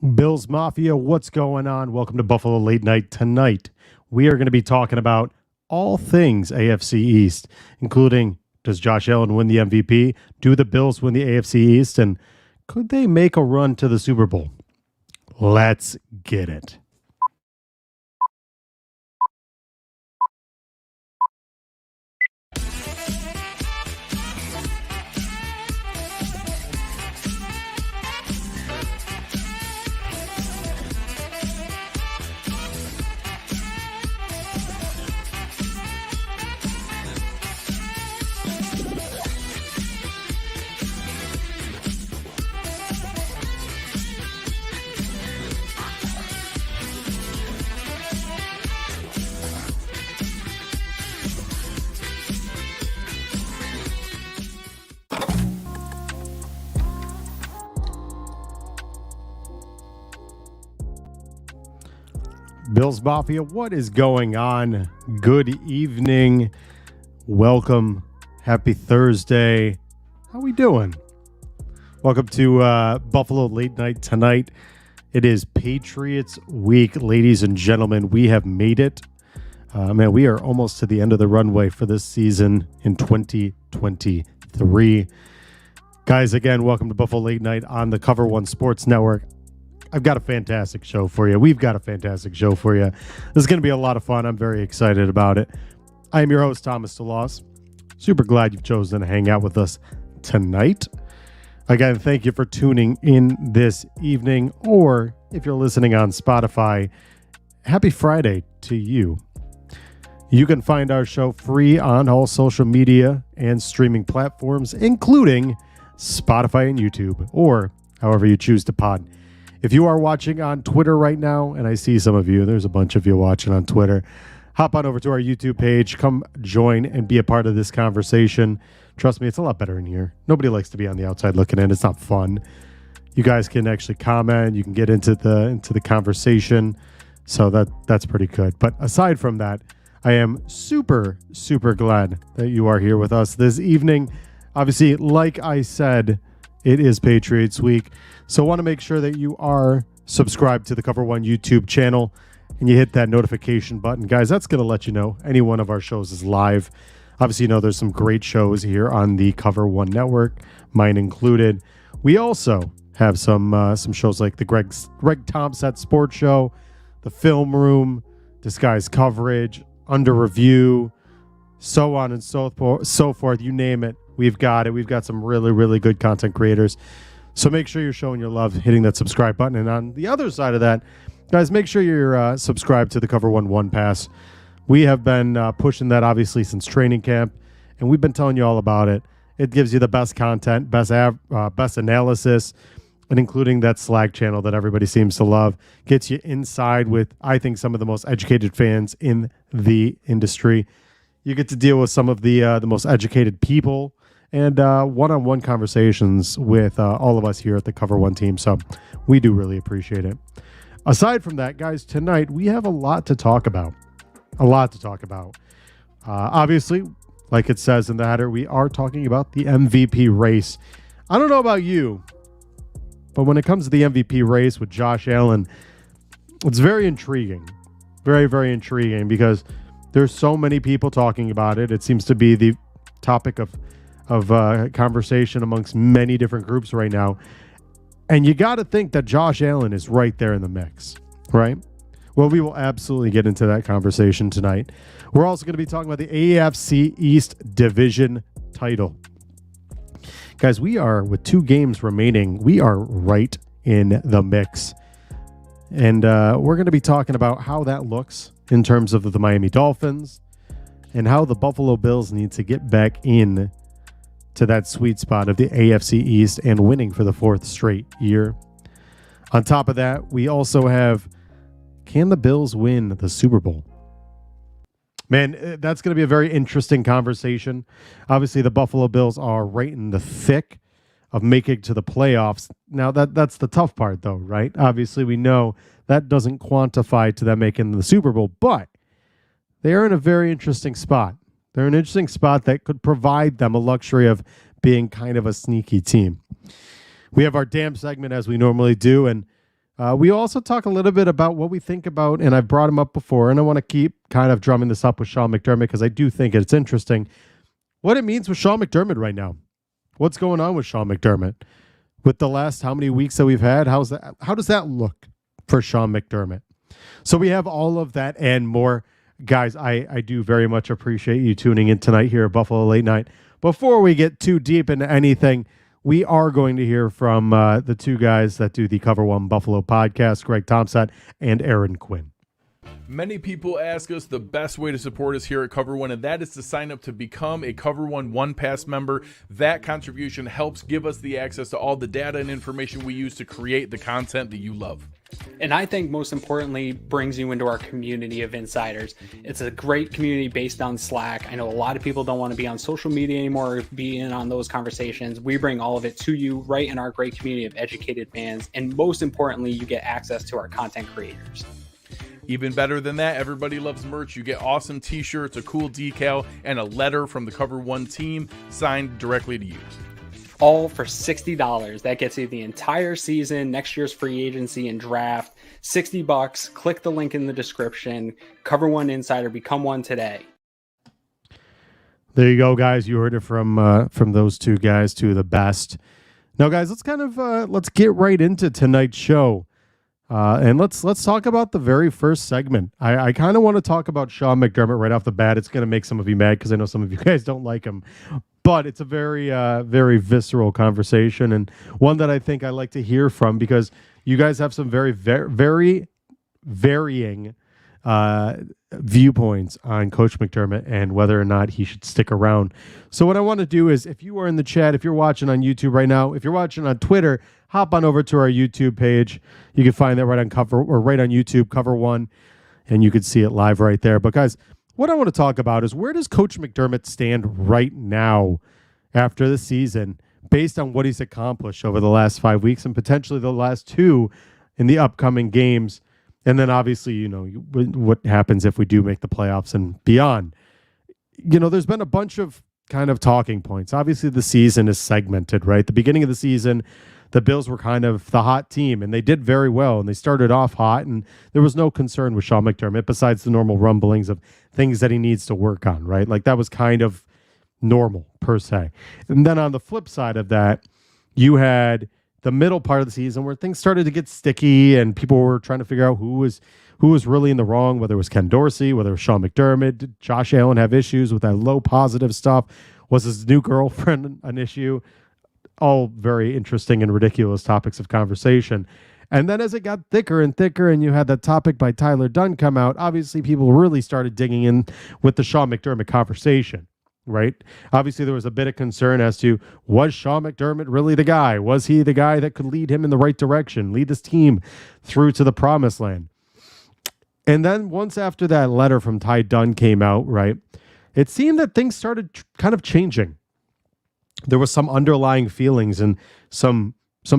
Bills Mafia, what's going on? Welcome to Buffalo Late Night. Tonight, we are going to be talking about all things AFC East, including does Josh Allen win the MVP? Do the Bills win the AFC East? And could they make a run to the Super Bowl? Let's get it. Bills Mafia, what is going on? Good evening. Welcome. Happy Thursday. How we doing? Welcome to Buffalo Late Night tonight. It is Patriots week, ladies and gentlemen. We have made it. We are almost to the end of the runway for this season in 2023. Guys, again, welcome to Buffalo Late Night on the Cover One Sports Network. I've got a fantastic show for you. We've got a fantastic show for you. This is going to be a lot of fun. I'm very excited about it. I am your host, Thomas DeLoss. Super glad you've chosen to hang out with us tonight. Again, thank you for tuning in this evening, or if you're listening on Spotify, happy Friday to you. You can find our show free on all social media and streaming platforms, including Spotify and YouTube, or however you choose to pod. If you are watching on Twitter right now, and I see some of you, there's a bunch of you watching on Twitter, hop on over to our YouTube page, come join and be a part of this conversation. Trust me, it's a lot better in here. Nobody likes to be on the outside looking in. It's not fun. You guys can actually comment. You can get into the conversation. So that's pretty good. But aside from that, I am super, super glad that you are here with us this evening. Obviously, like I said, it is Patriots week. So I want to make sure that you are subscribed to the Cover One YouTube channel and you hit that notification button. Guys, that's going to let you know any one of our shows is live. Obviously, you know there's some great shows here on the Cover One network, mine included. We also have some shows like the Greg Thompson Sports Show, the Film Room, Disguised Coverage, Under Review, so on and so forth. You name it, we've got it. We've got some really, really good content creators. So make sure you're showing your love, hitting that subscribe button. And on the other side of that, guys, make sure you're subscribed to the Cover One Pass. We have been pushing that, obviously, since training camp, and we've been telling you all about it. It gives you the best content, best analysis, and including that Slack channel that everybody seems to love. Gets you inside with, I think, some of the most educated fans in the industry. You get to deal with some of the most educated people, and one-on-one conversations with all of us here at the Cover One team. So we do really appreciate it. Aside from that, guys, tonight we have a lot to talk about. Obviously, like it says in the header, we are talking about the MVP race. I don't know about you, but when it comes to the MVP race with Josh Allen, it's very intriguing. Very, very intriguing because there's so many people talking about it. It seems to be the topic of conversation amongst many different groups right now. And you got to think that Josh Allen is right there in the mix, right? Well, we will absolutely get into that conversation tonight. We're also going to be talking about the AFC East Division title. Guys, we are, with 2 games remaining, we are right in the mix. And we're going to be talking about how that looks in terms of the Miami Dolphins and how the Buffalo Bills need to get back in to that sweet spot of the AFC East and winning for the 4th straight year. On top of that, we also have, can the Bills win the Super Bowl? Man, that's going to be a very interesting conversation. Obviously, the Buffalo Bills are right in the thick of making it to the playoffs. Now, that's the tough part, though, right? Obviously, we know that doesn't quantify to them making the Super Bowl, but they are in a very interesting spot. They're an interesting spot that could provide them a luxury of being kind of a sneaky team. We have our damn segment as we normally do, and We also talk a little bit about what we think about, and I've brought him up before, and I want to keep kind of drumming this up with Sean McDermott because I do think it's interesting what it means with Sean McDermott right now. What's going on with Sean McDermott? With the last how many weeks that we've had, how does that look for Sean McDermott? So we have all of that and more. Guys, I do very much appreciate you tuning in tonight here at Buffalo Late Night. Before we get too deep into anything, we are going to hear from the two guys that do the Cover One Buffalo podcast, Greg Thompson and Aaron Quinn. Many people ask us the best way to support us here at Cover One, and that is to sign up to become a Cover One Pass member. That contribution helps give us the access to all the data and information we use to create the content that you love. And I think most importantly, brings you into our community of insiders. It's a great community based on Slack. I know a lot of people don't want to be on social media anymore or be in on those conversations. We bring all of it to you right in our great community of educated fans. And most importantly, you get access to our content creators. Even better than that, everybody loves merch. You get awesome t-shirts, a cool decal, and a letter from the Cover One team signed directly to you. All for $60. That gets you the entire season, next year's free agency and draft. $60. Click the link in the description. Cover One Insider. Become one today. There you go, guys. You heard it from those two guys, two of the best. Now, guys, let's get right into tonight's show. And let's talk about the very first segment. I kind of want to talk about Sean McDermott right off the bat. It's going to make some of you mad because I know some of you guys don't like him. But it's a very, very visceral conversation and one that I think I like to hear from because you guys have some very, very varying viewpoints on Coach McDermott and whether or not he should stick around. So what I want to do is if you are in the chat, if you're watching on YouTube right now, if you're watching on Twitter, hop on over to our YouTube page. You can find that right on YouTube, Cover One, and you can see it live right there. But guys, what I want to talk about is where does Coach McDermott stand right now after the season based on what he's accomplished over the last 5 weeks and potentially the last 2 in the upcoming games. And then obviously, you know, what happens if we do make the playoffs and beyond. You know, there's been a bunch of kind of talking points. Obviously, the season is segmented, right? The beginning of the season, the Bills were kind of the hot team, and they did very well, and they started off hot, and there was no concern with Sean McDermott besides the normal rumblings of things that he needs to work on, right? Like that was kind of normal, per se. And then on the flip side of that, you had the middle part of the season where things started to get sticky, and people were trying to figure out who was really in the wrong, whether it was Ken Dorsey, whether it was Sean McDermott. Did Josh Allen have issues with that low positive stuff? Was his new girlfriend an issue? All very interesting and ridiculous topics of conversation. And then as it got thicker and thicker and you had that topic by Tyler Dunn come out, obviously people really started digging in with the Sean McDermott conversation, right? Obviously there was a bit of concern as to, was Sean McDermott really the guy? Was he the guy that could lead him in the right direction, lead this team through to the promised land? And then once after that letter from Ty Dunn came out, right, it seemed that things started kind of changing. There was some underlying feelings and some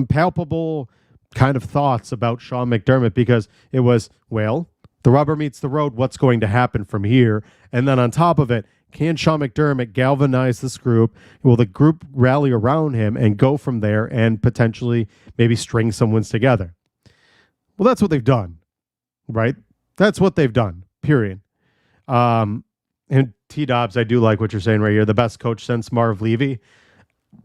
palpable kind of thoughts about Sean McDermott because it was, well, the rubber meets the road. What's going to happen from here? And then on top of it, can Sean McDermott galvanize this group? Will the group rally around him and go from there and potentially maybe string some wins together? Well, that's what they've done, right? That's what they've done, period. And T-Dobbs, I do like what you're saying right here. The best coach since Marv Levy.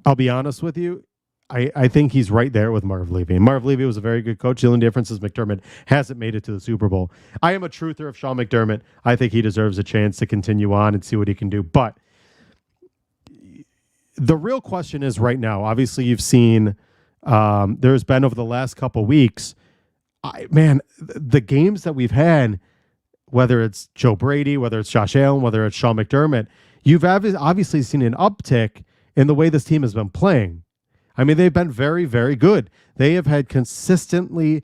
I'll be honest with you. I think he's right there with Marv Levy. And Marv Levy was a very good coach. The only difference is McDermott hasn't made it to the Super Bowl. I am a truther of Sean McDermott. I think he deserves a chance to continue on and see what he can do. But the real question is right now, obviously you've seen there's been over the last couple weeks, the games that we've had, whether it's Joe Brady, whether it's Josh Allen, whether it's Sean McDermott, you've obviously seen an uptick in the way this team has been playing. I mean, they've been very, very good. They have had consistently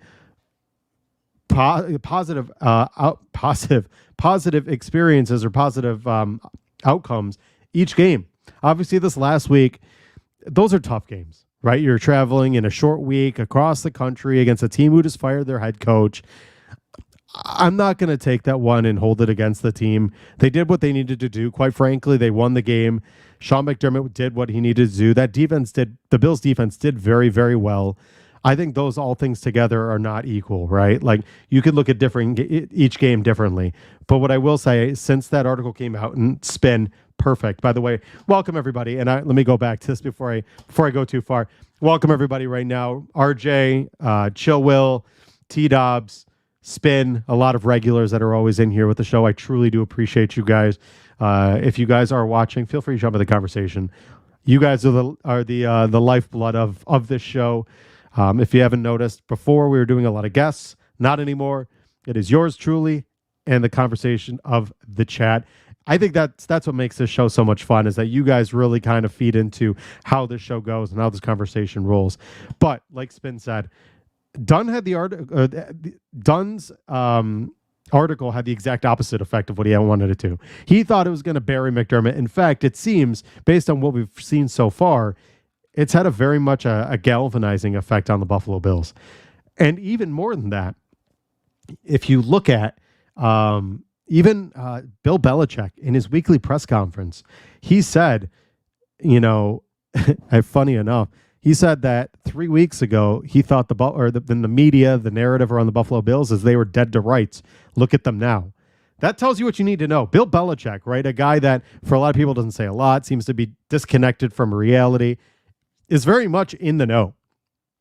positive experiences or positive outcomes each game. Obviously, this last week, those are tough games, right? You're traveling in a short week across the country against a team who just fired their head coach. I'm not going to take that one and hold it against the team. They did what they needed to do. Quite frankly, they won the game. Sean McDermott did what he needed to do. The Bills defense did very, very well. I think those all things together are not equal, right? Like you could look at each game differently. But what I will say, since that article came out, and Spin, perfect. By the way, welcome everybody. And let me go back to this before I go too far. Welcome everybody right now. RJ, Chill Will, T Dobbs, Spin, a lot of regulars that are always in here with the show. I truly do appreciate you guys. If you guys are watching, feel free to jump in the conversation. You guys are the lifeblood of this show. If you haven't noticed, before we were doing a lot of guests, not anymore. It is yours truly and the conversation of the chat. I think that's what makes this show so much fun, is that you guys really kind of feed into how this show goes and how this conversation rolls. But like Spin said, Dunn had Dunn's article had the exact opposite effect of what he wanted it to. He thought it was going to bury McDermott. In fact, it seems, based on what we've seen so far, it's had a very much a galvanizing effect on the Buffalo Bills. And even more than that, if you look at even Bill Belichick in his weekly press conference, he said, funny enough, he said that 3 weeks ago, he thought the media, the narrative around the Buffalo Bills is they were dead to rights. Look at them now. That tells you what you need to know. Bill Belichick, right? A guy that for a lot of people doesn't say a lot, seems to be disconnected from reality, is very much in the know.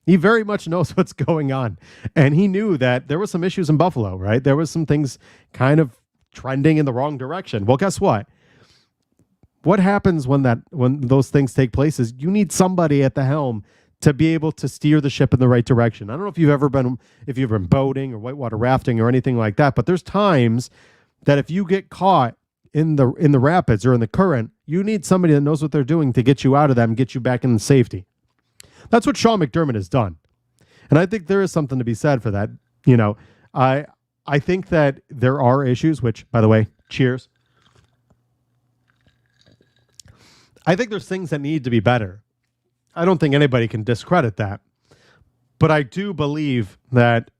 He very much knows what's going on. And he knew that there was some issues in Buffalo, right? There was some things kind of trending in the wrong direction. Well, guess what? What happens when those things take place is you need somebody at the helm to be able to steer the ship in the right direction. I don't know if you've ever been boating or whitewater rafting or anything like that, but there's times that if you get caught in the rapids or in the current, you need somebody that knows what they're doing to get you out of that and get you back in safety. That's what Sean McDermott has done. And I think there is something to be said for that. I think that there are issues, which, by the way, cheers. I think there's things that need to be better. I don't think anybody can discredit that. But I do believe that,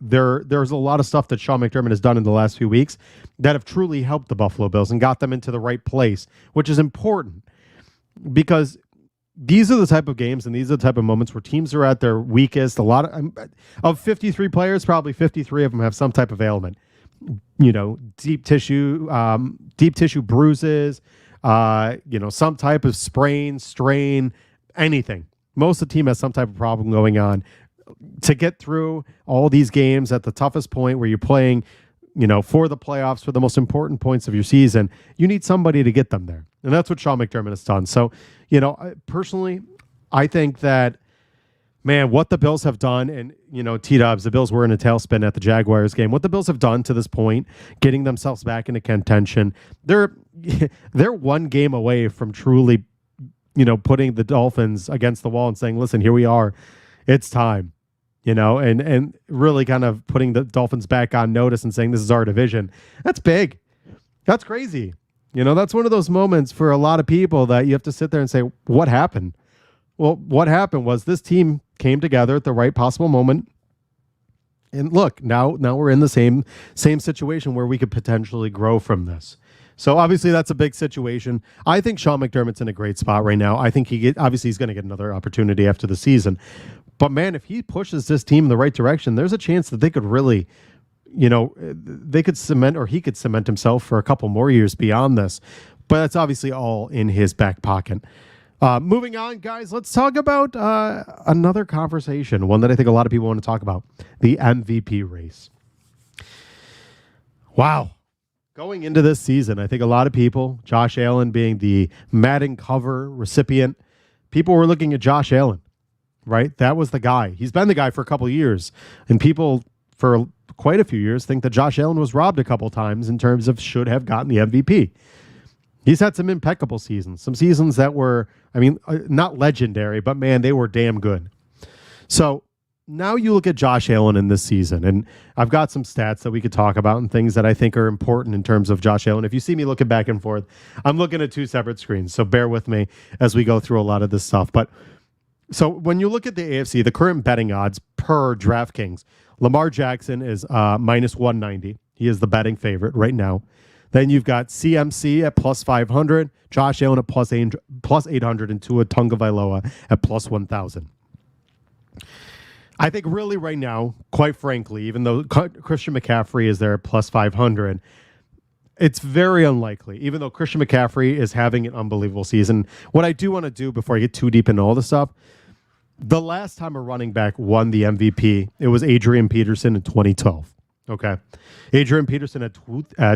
there's a lot of stuff that Sean McDermott has done in the last few weeks that have truly helped the Buffalo Bills and got them into the right place, which is important because these are the type of games and these are the type of moments where teams are at their weakest. A lot of 53 players, probably 53 of them have some type of ailment, deep tissue bruises, some type of sprain, strain, anything. Most of the team has some type of problem going on. To get through all these games at the toughest point where you're playing, for the playoffs, for the most important points of your season, you need somebody to get them there. And that's what Sean McDermott has done. So, personally, I think that, man, what the Bills have done, and, T-Dubs, the Bills were in a tailspin at the Jaguars game. What the Bills have done to this point, getting themselves back into contention, they're one game away from truly, putting the Dolphins against the wall and saying, listen, here we are. It's time. And really kind of putting the Dolphins back on notice and saying this is our division. That's big. That's crazy. That's one of those moments for a lot of people that you have to sit there and say, what happened? Well, what happened was this team came together at the right possible moment. And look, now we're in the same situation where we could potentially grow from this. So obviously that's a big situation. I think Sean McDermott's in a great spot right now. I think he's going to get another opportunity after the season. But man, if he pushes this team in the right direction, there's a chance that they could really, they could cement, or he could cement himself for a couple more years beyond this. But that's obviously all in his back pocket. Moving on, guys, let's talk about another conversation, one that I think a lot of people want to talk about, the MVP race. Wow. Going into this season, I think a lot of people, Josh Allen being the Madden cover recipient, people were looking at Josh Allen, right? That was the guy. He's been the guy for a couple of years, and people for quite a few years think that Josh Allen was robbed a couple times in terms of should have gotten the MVP. He's had some impeccable seasons, some seasons that were, not legendary, but man, they were damn good. So now you look at Josh Allen in this season, and I've got some stats that we could talk about and things that I think are important in terms of Josh Allen. If you see me looking back and forth, I'm looking at two separate screens, so bear with me as we go through a lot of this stuff. But so when you look at the AFC, the current betting odds per DraftKings, Lamar Jackson is minus 190. He is the betting favorite right now. Then you've got CMC at plus 500, Josh Allen at plus 800, and Tua Tagovailoa at plus 1,000. I think really right now, quite frankly, even though Christian McCaffrey is there at plus 500, it's very unlikely, even though Christian McCaffrey is having an unbelievable season. What I do want to do before I get too deep into all this stuff, the last time a running back won the MVP, it was Adrian Peterson in 2012. Okay. Adrian Peterson had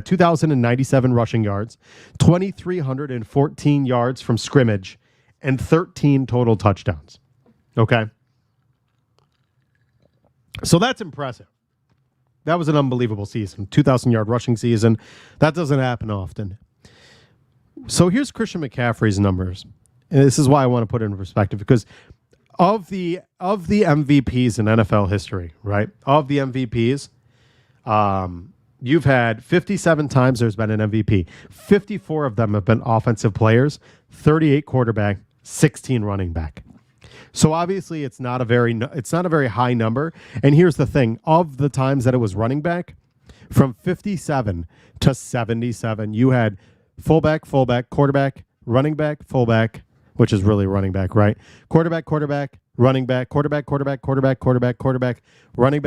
2,097 rushing yards, 2,314 yards from scrimmage, and 13 total touchdowns. Okay. So that's impressive. That was an unbelievable season. 2,000-yard rushing season. That doesn't happen often. So here's Christian McCaffrey's numbers. And this is why I want to put it in perspective, because of the MVPs in NFL history, right? Of the MVPs, you've had 57 times there's been an MVP. 54 of them have been offensive players, 38 quarterback, 16 running back. So obviously it's not a very high number. And here's the thing, of the times that it was running back, from 57 to 77, you had fullback, quarterback, running back, fullback, which is really running back, right? Quarterback, running back, quarterback, running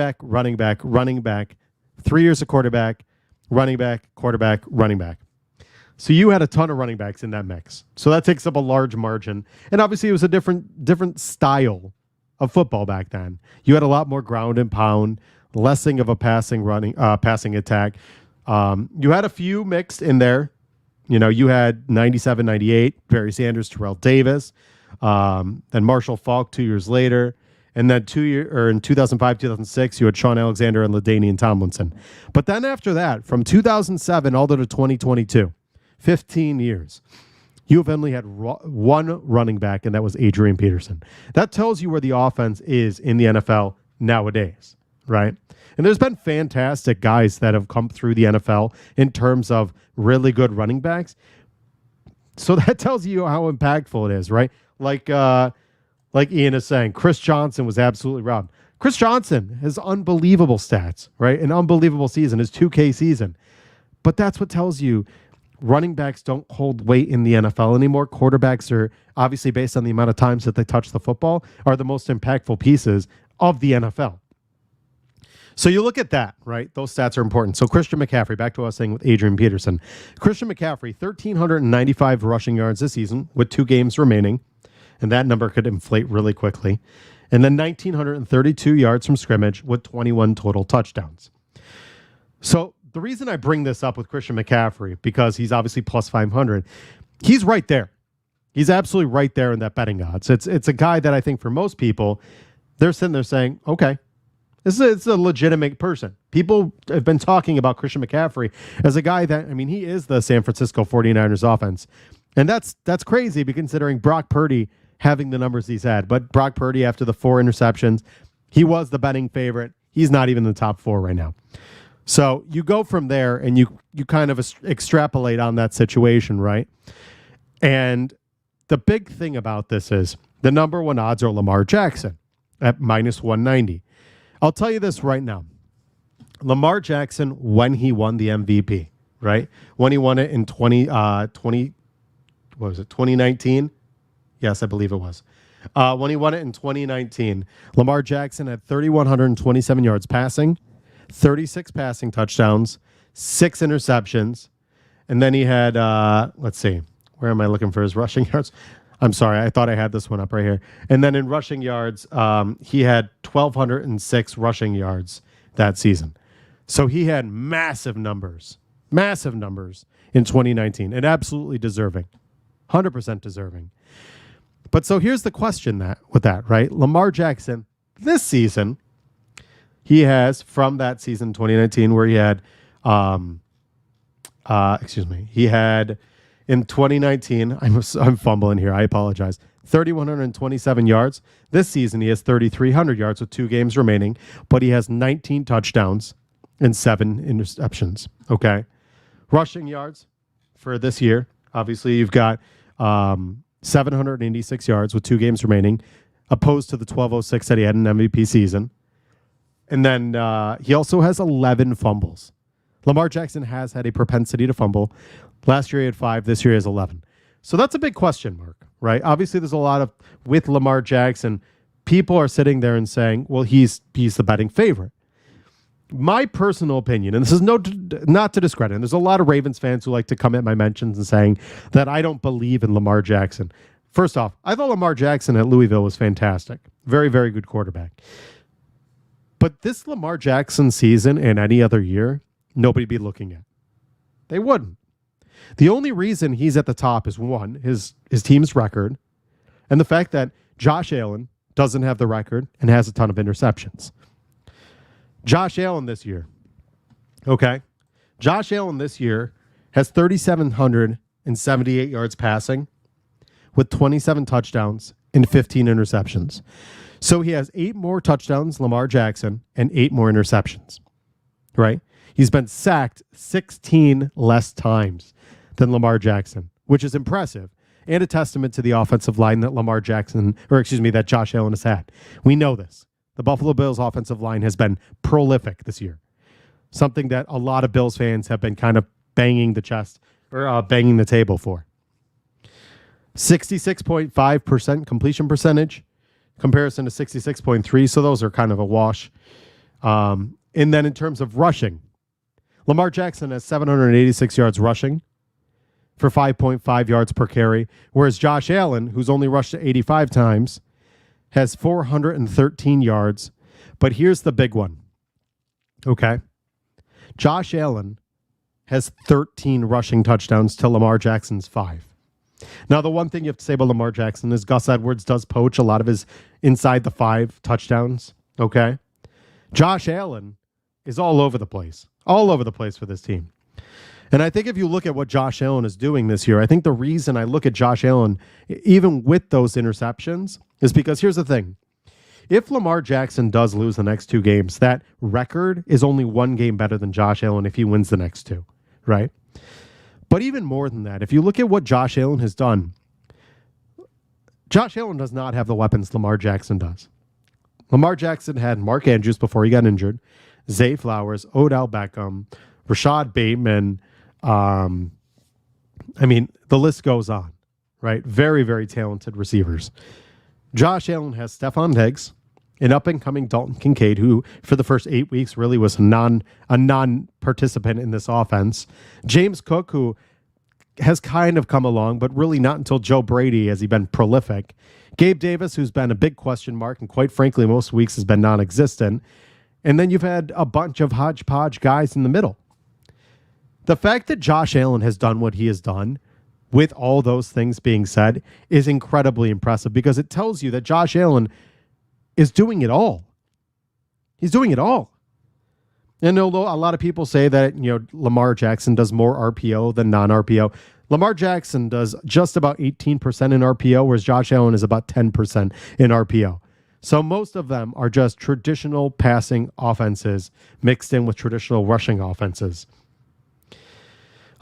back, 3 years of quarterback, running back, quarterback, running back. So you had a ton of running backs in that mix. So that takes up a large margin. And obviously it was a different style of football back then. You had a lot more ground and pound, lessing of a passing attack. You had a few mixed in there. You know, you had 97, 98, Barry Sanders, Terrell Davis, then Marshall Faulk 2 years later. And then in 2005, 2006, you had Sean Alexander and LaDainian Tomlinson. But then after that, from 2007 all the way to 2022, 15 years, you have only had one running back, and that was Adrian Peterson. That tells you where the offense is in the NFL nowadays, right? And there's been fantastic guys that have come through the NFL in terms of really good running backs. So that tells you how impactful it is, right? Like Ian is saying, Chris Johnson was absolutely robbed. Chris Johnson has unbelievable stats, right? An unbelievable season, his 2K season. But that's what tells you running backs don't hold weight in the NFL anymore. Quarterbacks are, obviously based on the amount of times that they touch the football, are the most impactful pieces of the NFL. So you look at that, right? Those stats are important. So Christian McCaffrey, back to what I was saying with Adrian Peterson. Christian McCaffrey, 1,395 rushing yards this season with 2 games remaining. And that number could inflate really quickly. And then 1,932 yards from scrimmage with 21 total touchdowns. So the reason I bring this up with Christian McCaffrey, because he's obviously plus 500, he's right there. He's absolutely right there in that betting odds. It's a guy that I think for most people, they're sitting there saying, okay, it's a legitimate person. People have been talking about Christian McCaffrey as a guy that, I mean, he is the San Francisco 49ers offense. And that's crazy considering Brock Purdy having the numbers he's had. But Brock Purdy, after the 4 interceptions, he was the betting favorite. He's not even in the top 4 right now. So you go from there and you kind of extrapolate on that situation, right? And the big thing about this is the number 1 odds are Lamar Jackson at minus 190. I'll tell you this right now. Lamar Jackson, when he won the MVP, right? When he won it in 2019? Yes, I believe it was. When he won it in 2019, Lamar Jackson had 3,127 yards passing, 36 passing touchdowns, 6 interceptions, and then he had, let's see, where am I looking for his rushing yards? I'm sorry, I thought I had this one up right here. And then in rushing yards, he had 1,206 rushing yards that season. So he had massive numbers in 2019, and absolutely deserving, 100% deserving. But so here's the question with that, right? Lamar Jackson, this season, he has, from that season 2019 where he had, he had in 2019, I'm fumbling here, I apologize, 3,127 yards. This season he has 3,300 yards with 2 games remaining, but he has 19 touchdowns and 7 interceptions, okay? Rushing yards for this year, obviously you've got 786 yards with 2 games remaining, opposed to the 1,206 that he had in MVP season. And then he also has 11 fumbles. Lamar Jackson has had a propensity to fumble. Last year he had 5. This year he has 11. So that's a big question mark, right? Obviously there's a lot of, with Lamar Jackson, people are sitting there and saying, well, he's the betting favorite. My personal opinion, and this is not to discredit, and there's a lot of Ravens fans who like to come at my mentions and saying that I don't believe in Lamar Jackson. First off, I thought Lamar Jackson at Louisville was fantastic. Very, very good quarterback. But this Lamar Jackson season and any other year, nobody'd be looking at. They wouldn't. The only reason he's at the top is, one, his team's record, and the fact that Josh Allen doesn't have the record and has a ton of interceptions. Josh Allen this year has 3,778 yards passing with 27 touchdowns and 15 interceptions. So he has 8 more touchdowns, Lamar Jackson, and 8 more interceptions, right? He's been sacked 16 less times than Lamar Jackson, which is impressive and a testament to the offensive line that Josh Allen has had. We know this. The Buffalo Bills offensive line has been prolific this year. Something that a lot of Bills fans have been kind of banging the table for. 66.5% completion percentage, comparison to 66.3%. So those are kind of a wash. And then in terms of rushing, Lamar Jackson has 786 yards rushing for 5.5 yards per carry, whereas Josh Allen, who's only rushed to 85 times, has 413 yards. But here's the big one. Okay. Josh Allen has 13 rushing touchdowns to Lamar Jackson's 5. Now, the one thing you have to say about Lamar Jackson is Gus Edwards does poach a lot of his inside the 5 touchdowns. Okay. Josh Allen is all over the place for this team. And I think if you look at what Josh Allen is doing this year, I think the reason I look at Josh Allen, even with those interceptions, is because here's the thing. If Lamar Jackson does lose the next 2 games, that record is only 1 game better than Josh Allen if he wins the next 2, right? But even more than that, if you look at what Josh Allen has done, Josh Allen does not have the weapons Lamar Jackson does. Lamar Jackson had Mark Andrews before he got injured, Zay Flowers, Odell Beckham, Rashad Bateman. The list goes on, right? Very, very talented receivers. Josh Allen has Stephon Diggs, an up-and-coming Dalton Kincaid, who for the first 8 weeks really was a non-participant in this offense. James Cook, who has kind of come along, but really not until Joe Brady has he been prolific. Gabe Davis, who's been a big question mark, and quite frankly, most weeks has been non-existent. And then you've had a bunch of hodgepodge guys in the middle. The fact that Josh Allen has done what he has done, with all those things being said, is incredibly impressive because it tells you that Josh Allen is doing it all. He's doing it all. And although a lot of people say that, Lamar Jackson does more RPO than non-RPO, Lamar Jackson does just about 18% in RPO, whereas Josh Allen is about 10% in RPO. So most of them are just traditional passing offenses mixed in with traditional rushing offenses.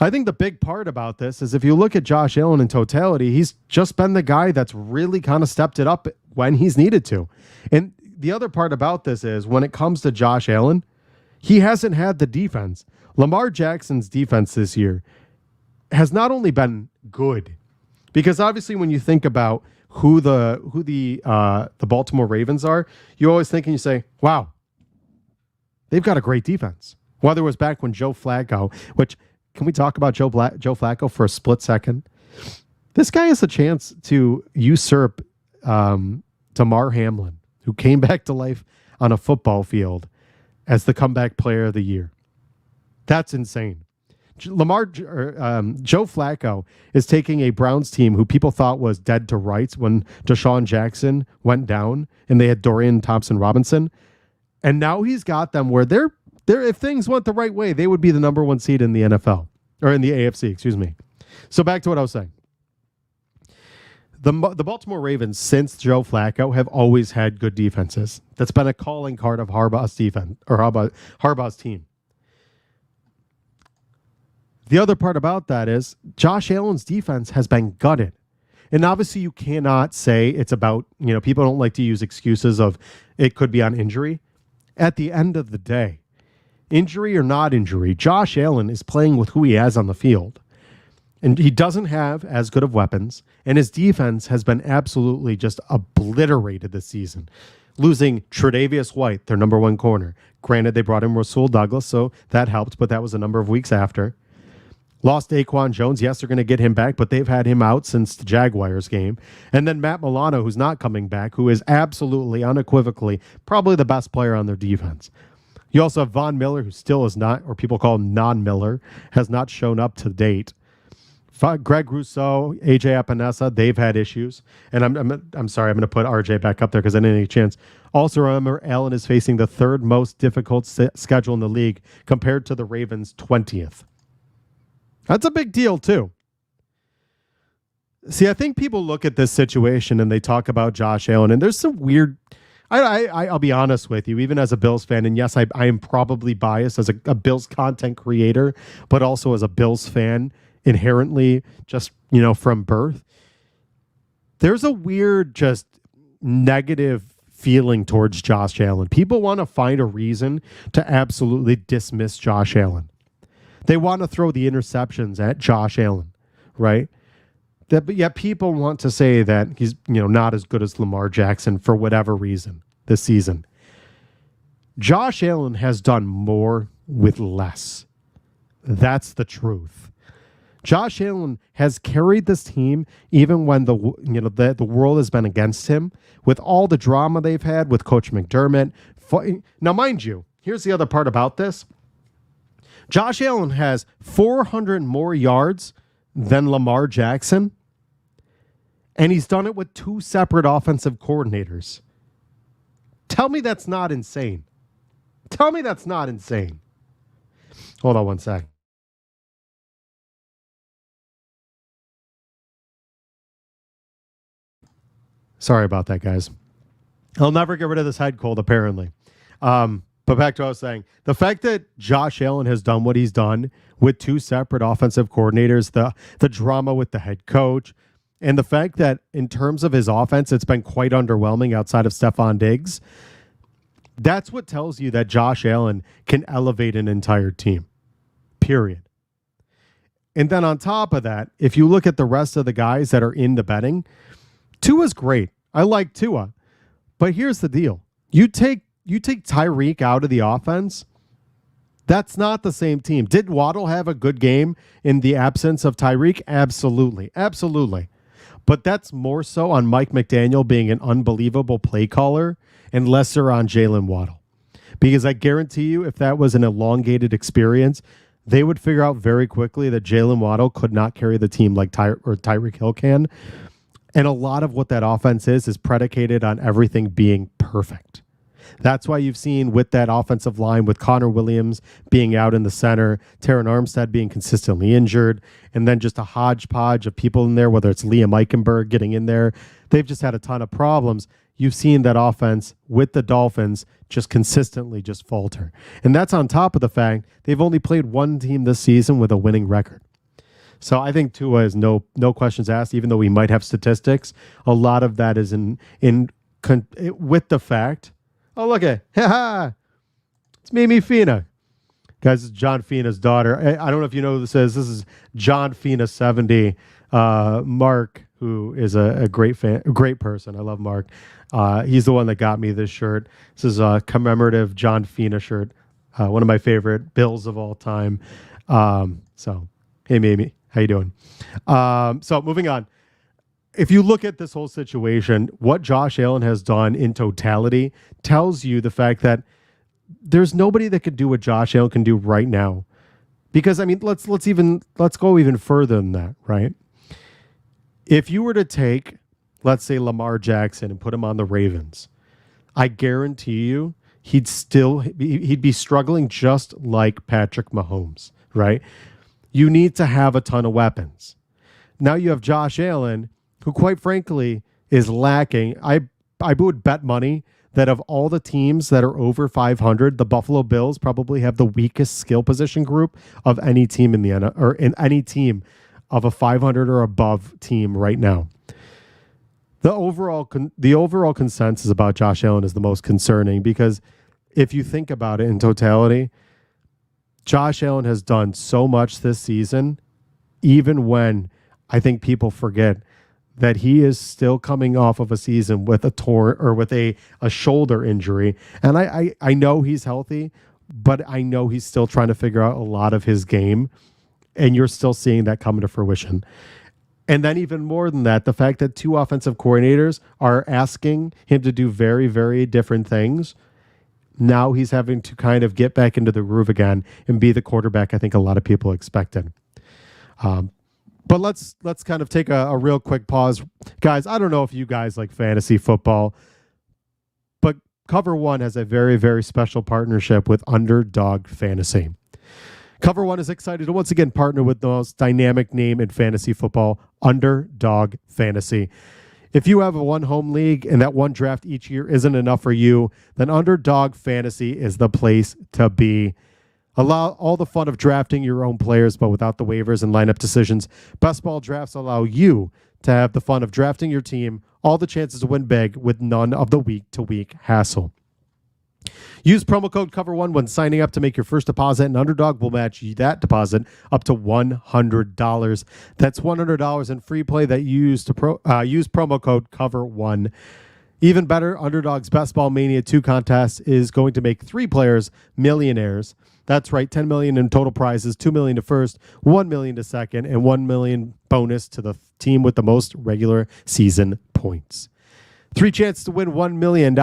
I think the big part about this is if you look at Josh Allen in totality, he's just been the guy that's really kind of stepped it up when he's needed to. And the other part about this is when it comes to Josh Allen, he hasn't had the defense. Lamar Jackson's defense this year has not only been good, because obviously when you think about who the Baltimore Ravens are, you always think and you say, wow, they've got a great defense. Whether it was back when Joe Flacco, which... Can we talk about Joe Flacco for a split second? This guy has a chance to usurp Damar Hamlin, who came back to life on a football field as the comeback player of the year. That's insane. Joe Flacco is taking a Browns team who people thought was dead to rights when Deshaun Jackson went down and they had Dorian Thompson-Robinson. And now he's got them where they're if things went the right way, they would be the number 1 seed in the NFL, or in the AFC, excuse me. So back to what I was saying. The Baltimore Ravens, since Joe Flacco, have always had good defenses. That's been a calling card of Harbaugh's defense, or Harbaugh's team. The other part about that is Josh Allen's defense has been gutted. And obviously you cannot say it's about, people don't like to use excuses of it could be on injury. At the end of the day, injury or not injury, Josh Allen is playing with who he has on the field. And he doesn't have as good of weapons, and his defense has been absolutely just obliterated this season. Losing Tre'Davious White, their number one corner. Granted, they brought in Rasul Douglas, so that helped, but that was a number of weeks after. Lost Daquan Jones. Yes, they're going to get him back, but they've had him out since the Jaguars game. And then Matt Milano, who's not coming back, who is absolutely, unequivocally, probably the best player on their defense. You also have Von Miller, who still is not, or people call him non-Miller, has not shown up to date. Greg Rousseau, AJ Epinesa, they've had issues. And I'm sorry, I'm going to put RJ back up there because I didn't have any chance. Also, remember, Allen is facing the third most difficult schedule in the league compared to the Ravens' 20th. That's a big deal, too. See, I think people look at this situation and they talk about Josh Allen, and there's some weird... I'll be honest with you, even as a Bills fan, and yes, I am probably biased as a Bills content creator, but also as a Bills fan, inherently just, from birth. There's a weird, just negative feeling towards Josh Allen. People want to find a reason to absolutely dismiss Josh Allen. They want to throw the interceptions at Josh Allen, right? But yet people want to say that he's not as good as Lamar Jackson for whatever reason this season. Josh Allen has done more with less. That's the truth. Josh Allen has carried this team even when the world has been against him, with all the drama they've had with Coach McDermott. Now, mind you, here's the other part about this. Josh Allen has 400 more yards than Lamar Jackson, and he's done it with two separate offensive coordinators. Tell me that's not insane. Tell me that's not insane. Hold on one sec. Sorry about that, guys. I'll never get rid of this head cold, apparently. But back to what I was saying. The fact that Josh Allen has done what he's done with two separate offensive coordinators, the drama with the head coach, and the fact that in terms of his offense, it's been quite underwhelming outside of Stephon Diggs, that's what tells you that Josh Allen can elevate an entire team, period. And then on top of that, if you look at the rest of the guys that are in the betting, Tua's great. I like Tua. But here's the deal. You take Tyreek out of the offense, that's not the same team. Did Waddle have a good game in the absence of Tyreek? Absolutely. Absolutely. But that's more so on Mike McDaniel being an unbelievable play caller and lesser on Jalen Waddle. Because I guarantee you, if that was an elongated experience, they would figure out very quickly that Jalen Waddle could not carry the team like Tyreek Hill can. And a lot of what that offense is predicated on everything being perfect. That's why you've seen with that offensive line, with Connor Williams being out in the center, Terran Armstead being consistently injured, and then just a hodgepodge of people in there, whether it's Liam Eichenberg getting in there. They've just had a ton of problems. You've seen that offense with the Dolphins just consistently just falter. And that's on top of the fact they've only played one team this season with a winning record. So I think Tua is no questions asked, even though we might have statistics. A lot of that is with the fact. Oh, look at it. It's Mimi Fina. Guys, it's John Fina's daughter. I don't know if you know who this is. This is John Fina 70. Mark, who is a great fan, a great person. I love Mark. He's the one that got me this shirt. This is a commemorative John Fina shirt. One of my favorite Bills of all time. So, hey, Mimi. How you doing? So moving on. If you look at this whole situation, what Josh Allen has done in totality tells you the fact that there's nobody that could do what Josh Allen can do right now. Because I mean, let's go even further than that, right? If you were to take, let's say, Lamar Jackson and put him on the Ravens, I guarantee you he'd be struggling just like Patrick Mahomes, right? You need to have a ton of weapons. Now you have Josh Allen, who quite frankly is lacking. I would bet money that of all the teams that are over 500, the Buffalo Bills probably have the weakest skill position group of any team in the NFL, or in any team of a 500 or above team right now. The overall consensus about Josh Allen is the most concerning, because if you think about it in totality, Josh Allen has done so much this season, even when I think people forget that he is still coming off of a season with a shoulder injury. And I know he's healthy, but I know he's still trying to figure out a lot of his game. And you're still seeing that come to fruition. And then even more than that, the fact that 2 offensive coordinators are asking him to do very, very different things. Now he's having to kind of get back into the groove again and be the quarterback I think a lot of people expected. But let's kind of take a real quick pause. Guys, I don't know if you guys like fantasy football, but Cover One has a very, very special partnership with Underdog Fantasy. Cover One is excited to once again partner with the most dynamic name in fantasy football, Underdog Fantasy. If you have a one home league and that one draft each year isn't enough for you, then Underdog Fantasy is the place to be. Allow all the fun of drafting your own players, but without the waivers and lineup decisions. Best ball drafts allow you to have the fun of drafting your team, all the chances to win big with none of the week-to-week hassle. Use promo code COVER1 when signing up to make your first deposit, and Underdog will match that deposit up to $100. That's $100 in free play that you use use promo code COVER1. Even better, Underdog's Best Ball Mania 2 contest is going to make 3 players millionaires. That's right, $10 million in total prizes, $2 million to first, $1 million to second, and $1 million bonus to the team with the most regular season points. 3 chances to win $1 million.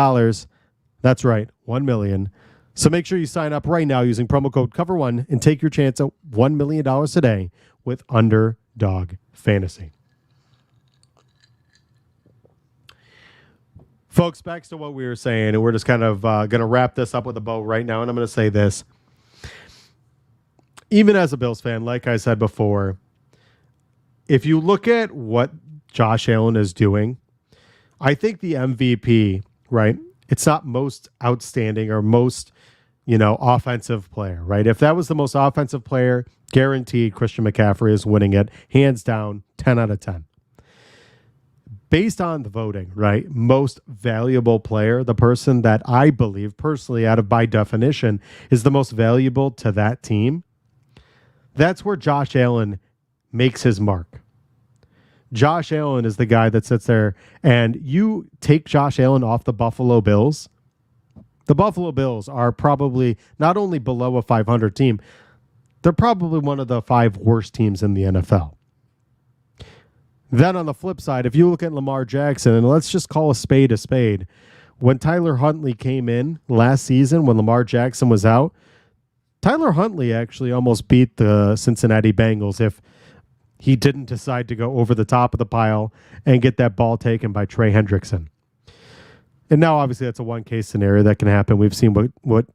That's right, $1 million. So make sure you sign up right now using promo code COVER1 and take your chance at $1 million today with Underdog Fantasy. Folks, back to what we were saying, and we're just kind of going to wrap this up with a bow right now, and I'm going to say this. Even as a Bills fan, like I said before, if you look at what Josh Allen is doing, I think the MVP, right? It's not most outstanding or most, offensive player, right? If that was the most offensive player, guaranteed Christian McCaffrey is winning it, hands down, 10 out of 10. Based on the voting, right? Most valuable player, the person that I believe personally, by definition, is the most valuable to that team. That's where Josh Allen makes his mark. Josh Allen is the guy that sits there, and you take Josh Allen off the Buffalo Bills. The Buffalo Bills are probably not only below a 500 team, they're probably one of the 5 worst teams in the NFL. Then on the flip side, if you look at Lamar Jackson, and let's just call a spade, when Tyler Huntley came in last season, when Lamar Jackson was out, Tyler Huntley actually almost beat the Cincinnati Bengals if he didn't decide to go over the top of the pile and get that ball taken by Trey Hendrickson. And now, obviously, that's a one-case scenario that can happen. We've seen what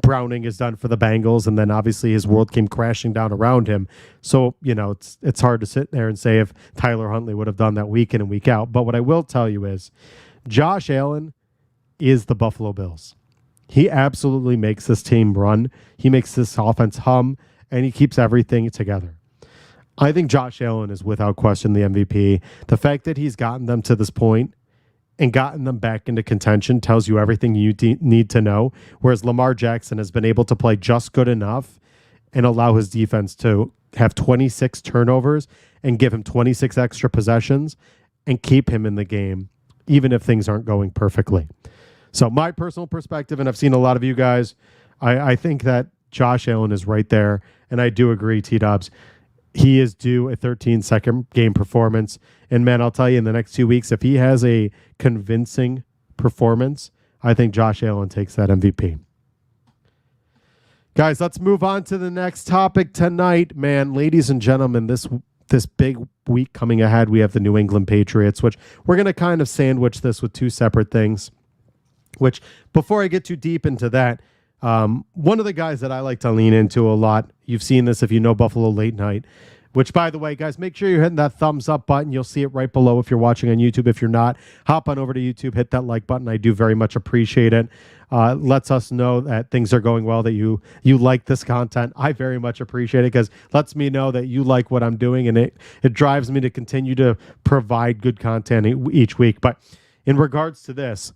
Browning has done for the Bengals, and then obviously his world came crashing down around him. So, it's hard to sit there and say if Tyler Huntley would have done that week in and week out. But what I will tell you is Josh Allen is the Buffalo Bills. He absolutely makes this team run. He makes this offense hum, and he keeps everything together. I think Josh Allen is without question the MVP. The fact that he's gotten them to this point and gotten them back into contention tells you everything you need to know, whereas Lamar Jackson has been able to play just good enough and allow his defense to have 26 turnovers and give him 26 extra possessions and keep him in the game, even if things aren't going perfectly. So my personal perspective, and I've seen a lot of you guys, I think that Josh Allen is right there, and I do agree, T-Dobbs. He is due a 13-second game performance. And, man, I'll tell you, in the next 2 weeks, if he has a convincing performance, I think Josh Allen takes that MVP. Guys, let's move on to the next topic tonight. Man, ladies and gentlemen, this big week coming ahead, we have the New England Patriots, which we're going to kind of sandwich this with 2 separate things. Which, before I get too deep into that, one of the guys that I like to lean into a lot, you've seen this if you know Buffalo Late Night, which, by the way, guys, make sure you're hitting that thumbs up button. You'll see it right below if you're watching on YouTube. If you're not, hop on over to YouTube, hit that like button. I do very much appreciate it. Lets us know that things are going well, that you like this content. I very much appreciate it because it lets me know that you like what I'm doing, and it drives me to continue to provide good content each week. But in regards to this,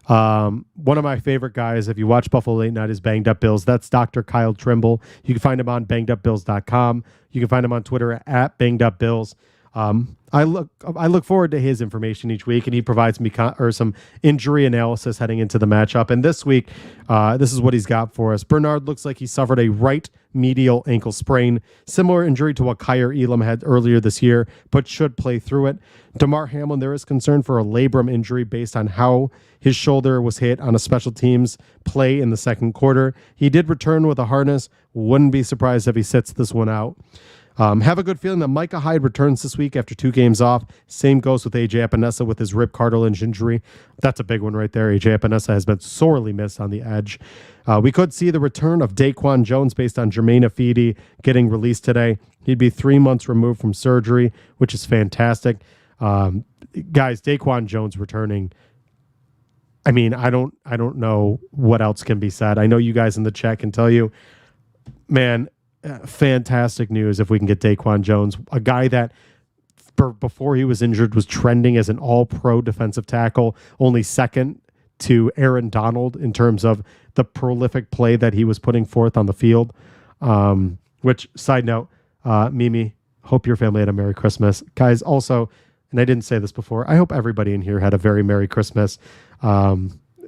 One of my favorite guys, if you watch Buffalo Late Night, is Banged Up Bills. That's Dr. Kyle Trimble. You can find him on bangedupbills.com. You can find him on Twitter at Banged Up Bills. I look forward to his information each week, and he provides me some injury analysis heading into the matchup. And this week, this is what he's got for us. Bernard looks like he suffered a right medial ankle sprain, similar injury to what Kyer Elam had earlier this year, but should play through it. Damar Hamlin, there is concern for a labrum injury based on how his shoulder was hit on a special teams play in the second quarter. He did return with a harness. Wouldn't be surprised if he sits this one out. Have a good feeling that Micah Hyde returns this week after 2 games off. Same goes with AJ Epinesa with his rib cartilage injury. That's a big one right there. AJ Epinesa has been sorely missed on the edge. We could see the return of Daquan Jones based on Jermaine Afidi getting released today. He'd be 3 months removed from surgery, which is fantastic. Guys, Daquan Jones returning. I mean, I don't know what else can be said. I know you guys in the chat can tell you, man, fantastic news if we can get Daquan Jones, a guy that before he was injured was trending as an all-pro defensive tackle, only second to Aaron Donald in terms of the prolific play that he was putting forth on the field. Which, side note, Mimi, hope your family had a Merry Christmas. Guys, also, and I didn't say this before, I hope everybody in here had a very Merry Christmas.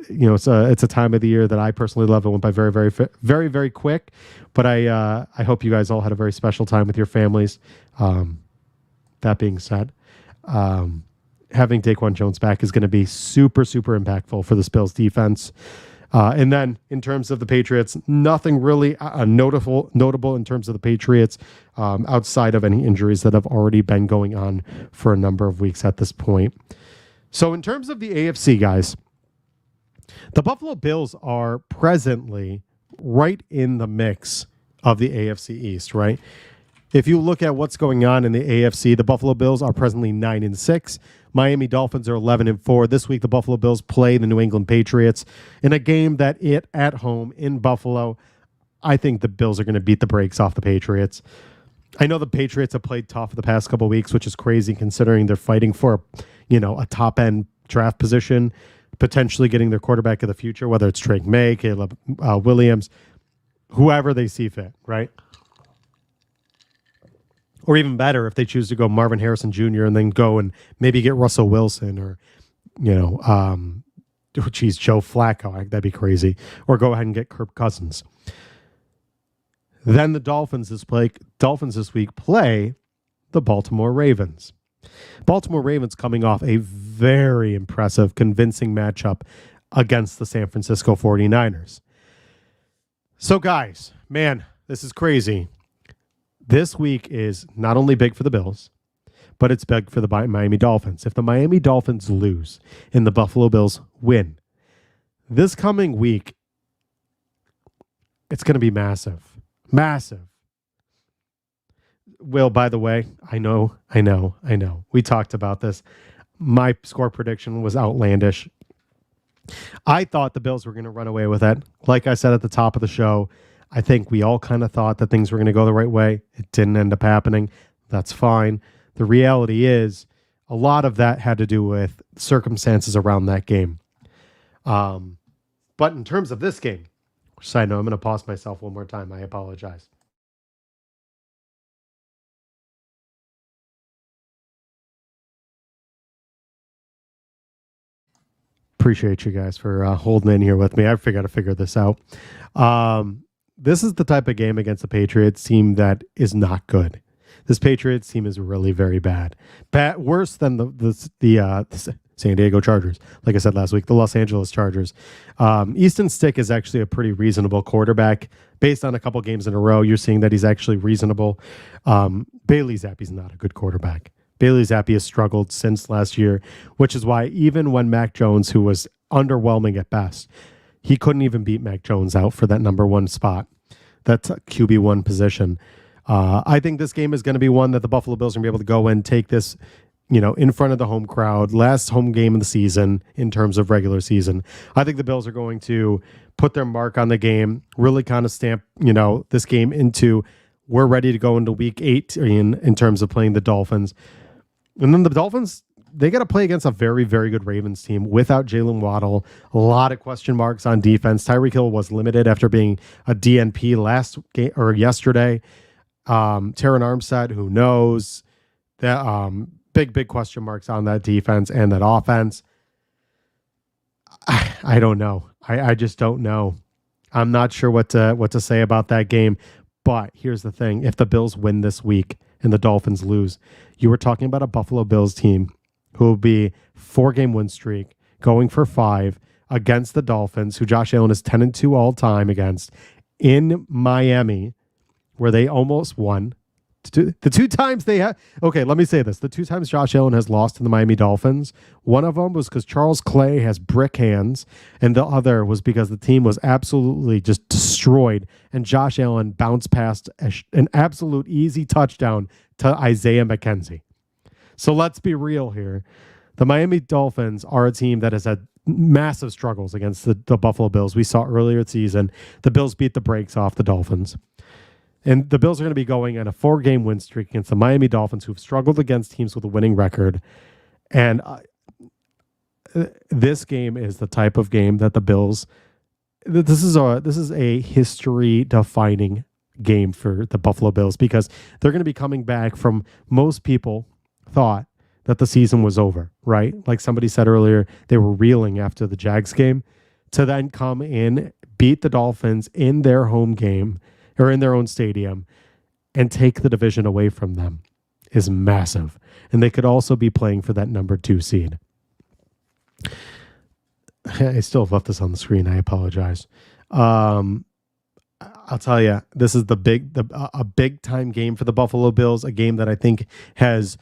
It's a time of the year that I personally love. It went by very, very, very, very quick. But I hope you guys all had a very special time with your families. That being said, having Daquan Jones back is going to be super, super impactful for the Bills defense. And then in terms of the Patriots, nothing really notable in terms of the Patriots outside of any injuries that have already been going on for a number of weeks at this point. So in terms of the AFC, guys, the Buffalo Bills are presently right in the mix of the AFC East, right? If you look at what's going on in the AFC, the Buffalo Bills are presently 9-6. Miami Dolphins are 11-4. This week, the Buffalo Bills play the New England Patriots in a game that at home in Buffalo, I think the Bills are going to beat the brakes off the Patriots. I know the Patriots have played tough the past couple of weeks, which is crazy considering they're fighting for, a top-end draft position, potentially getting their quarterback of the future, whether it's Drake May, Caleb Williams, whoever they see fit, right? Or even better, if they choose to go Marvin Harrison Jr. and then go and maybe get Russell Wilson or, Joe Flacco. That'd be crazy. Or go ahead and get Kirk Cousins. Then the Dolphins this week play the Baltimore Ravens. Baltimore Ravens coming off a very impressive, convincing matchup against the San Francisco 49ers. So, guys, man, this is crazy. This week is not only big for the Bills, but it's big for the Miami Dolphins. If the Miami Dolphins lose and the Buffalo Bills win, this coming week, it's going to be massive. Massive. Will, by the way, I know. We talked about this. My score prediction was outlandish. I thought the Bills were going to run away with it. Like I said at the top of the show, I think we all kind of thought that things were going to go the right way. It didn't end up happening. That's fine. The reality is a lot of that had to do with circumstances around that game. But in terms of this game, side note, I'm going to pause myself one more time. I apologize. Appreciate you guys for holding in here with me. I got to figure this out. This is the type of game against the Patriots team that is not good. This Patriots team is really very bad. Worse than the San Diego Chargers. Like I said last week, the Los Angeles Chargers. Easton Stick is actually a pretty reasonable quarterback. Based on a couple games in a row, you're seeing that he's actually reasonable. Bailey Zappe's not a good quarterback. Bailey Zappi has struggled since last year, which is why even when Mac Jones, who was underwhelming at best, he couldn't even beat Mac Jones out for that number one spot, that QB1 position. I think this game is going to be one that the Buffalo Bills are going to be able to go and take this, in front of the home crowd, last home game of the season in terms of regular season. I think the Bills are going to put their mark on the game, really kind of stamp, this game into we're ready to go into week 8 in terms of playing the Dolphins. And then the Dolphins they got to play against a very, very good Ravens team without Jalen Waddle. A lot of question marks on defense. Tyreek Hill was limited after being a DNP last game or yesterday. Taron Armstead, who knows? That big question marks on that defense and that offense. I don't know. I just don't know. I'm not sure what to say about that game. But here's the thing. If the Bills win this week and the Dolphins lose, you were talking about a Buffalo Bills team who will be 4-game win streak, going for 5 against the Dolphins, who Josh Allen is 10-2 all time against, in Miami, where they almost won. The 2 times they had... Okay, let me say this. The 2 times Josh Allen has lost to the Miami Dolphins, one of them was because Charles Clay has brick hands, and the other was because the team was absolutely just destroyed, and Josh Allen bounced past an absolute easy touchdown to Isaiah McKenzie. So let's be real here. The Miami Dolphins are a team that has had massive struggles against the Buffalo Bills. We saw earlier this season, the Bills beat the brakes off the Dolphins. And the Bills are going to be going on a 4-game win streak against the Miami Dolphins, who've struggled against teams with a winning record. And this game is the type of game that the Bills... This is a history-defining game for the Buffalo Bills, because they're going to be coming back from... Most people thought that the season was over, right? Like somebody said earlier, they were reeling after the Jags game. To then come in, beat the Dolphins in their home game, or in their own stadium, and take the division away from them is massive. And they could also be playing for that number 2 seed. I still have left this on the screen. I apologize. I'll tell you, this is a big time game for the Buffalo Bills, a game that I think has,